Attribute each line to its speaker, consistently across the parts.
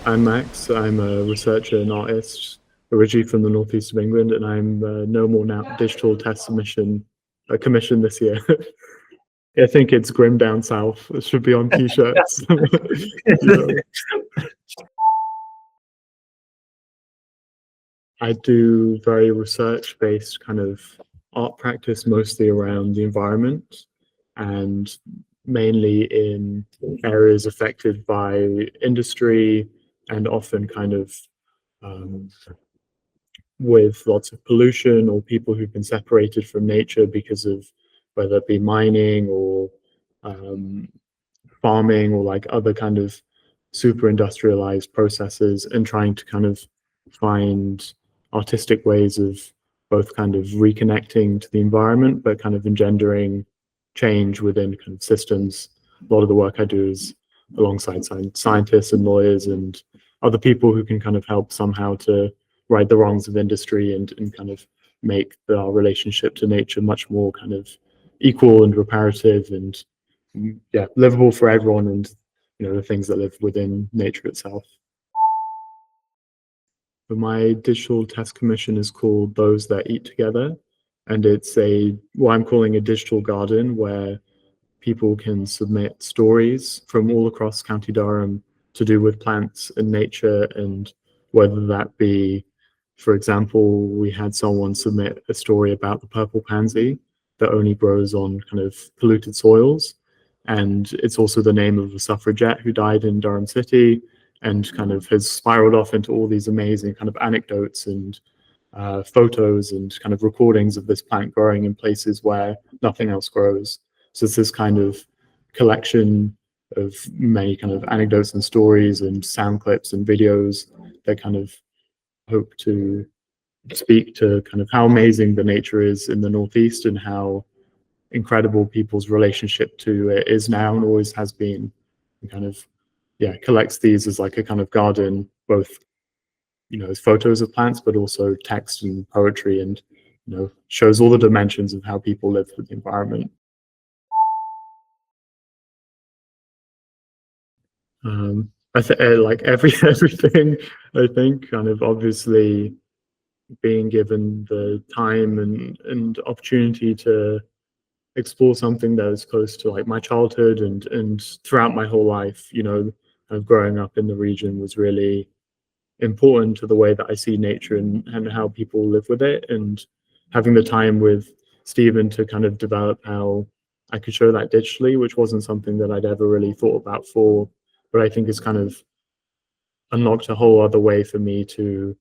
Speaker 1: I'm Max. I'm a researcher and artist, originally from the northeast of England, and I'm no more now digital test commission this year. I think it's grim down south. It should be on t-shirts. I do very research-based kind of art practice, mostly around the environment and mainly in areas affected by industry and often kind of um, with lots of pollution or people who've been separated from nature because of whether it be mining or um, farming or like other kind of super industrialized processes, and trying to kind of find artistic ways of both kind of reconnecting to the environment but kind of engendering change within kind of systems. A lot of the work I do is alongside scientists and lawyers and other people who can kind of help somehow to right the wrongs of industry and kind of make our relationship to nature much more kind of equal and reparative and yeah, livable for everyone, and the things that live within nature itself. But my digital test commission is called Those That Eat Together, and it's what I'm calling a digital garden where people can submit stories from all across County Durham to do with plants and nature, and whether that be, for example, we had someone submit a story about the purple pansy that only grows on kind of polluted soils. And it's also the name of a suffragette who died in Durham City and kind of has spiraled off into all these amazing kind of anecdotes and photos and kind of recordings of this plant growing in places where nothing else grows. So it's this kind of collection of many kind of anecdotes and stories and sound clips and videos that kind of hope to speak to kind of how amazing the nature is in the Northeast and how incredible people's relationship to it is now and always has been, and kind of collects these as like a kind of garden, both as photos of plants but also text and poetry, and shows all the dimensions of how people live with the environment. I think like everything, I think kind of obviously being given the time and opportunity to explore something that is close to like my childhood and throughout my whole life, kind of growing up in the region was really important to the way that I see nature and how people live with it, and having the time with Stephen to kind of develop how I could show that digitally, which wasn't something that I'd ever really thought about for, but I think it's kind of unlocked a whole other way for me to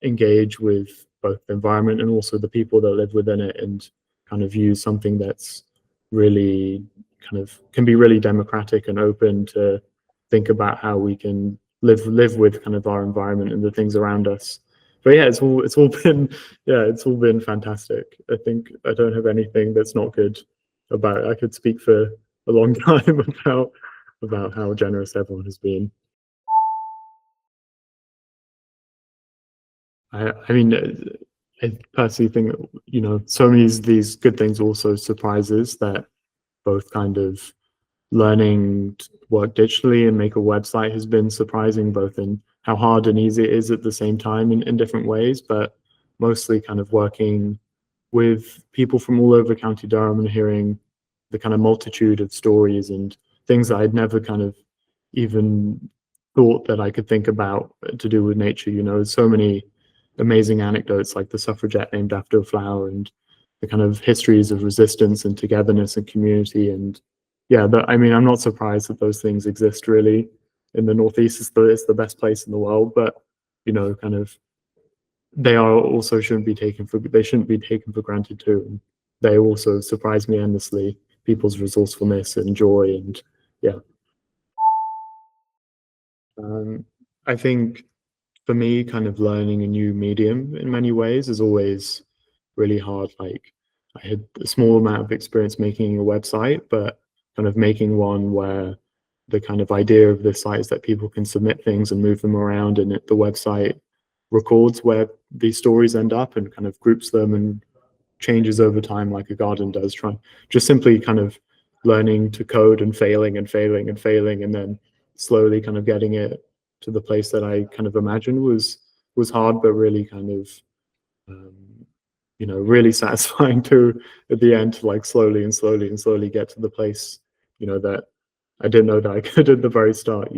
Speaker 1: engage with both the environment and also the people that live within it, and kind of use something that's really kind of can be really democratic and open to think about how we can live with kind of our environment and the things around us. But yeah, it's all been fantastic. I think I don't have anything that's not good about it. I could speak for a long time about how generous everyone has been. I mean, I personally think that, so many of these good things also surprises that both kind of learning to work digitally and make a website has been surprising, both in how hard and easy it is at the same time in different ways, but mostly kind of working with people from all over County Durham and hearing the kind of multitude of stories and things that I'd never kind of even thought that I could think about to do with nature. So many amazing anecdotes like the suffragette named after a flower, and the kind of histories of resistance and togetherness and community. And yeah, I mean, I'm not surprised that those things exist really in the Northeast. It's the best place in the world, but kind of they shouldn't be taken for granted too. And they also surprise me endlessly, people's resourcefulness and joy, and yeah. I think for me, kind of learning a new medium in many ways is always really hard. Like I had a small amount of experience making a website, but kind of making one where the kind of idea of the site is that people can submit things and move them around, and the website records where these stories end up and kind of groups them and changes over time like a garden does. Just simply kind of learning to code and failing and failing and failing, and then slowly kind of getting it to the place that I kind of imagined was hard, but really kind of really satisfying to at the end, to like slowly and slowly get to the place that I didn't know that I could at the very start.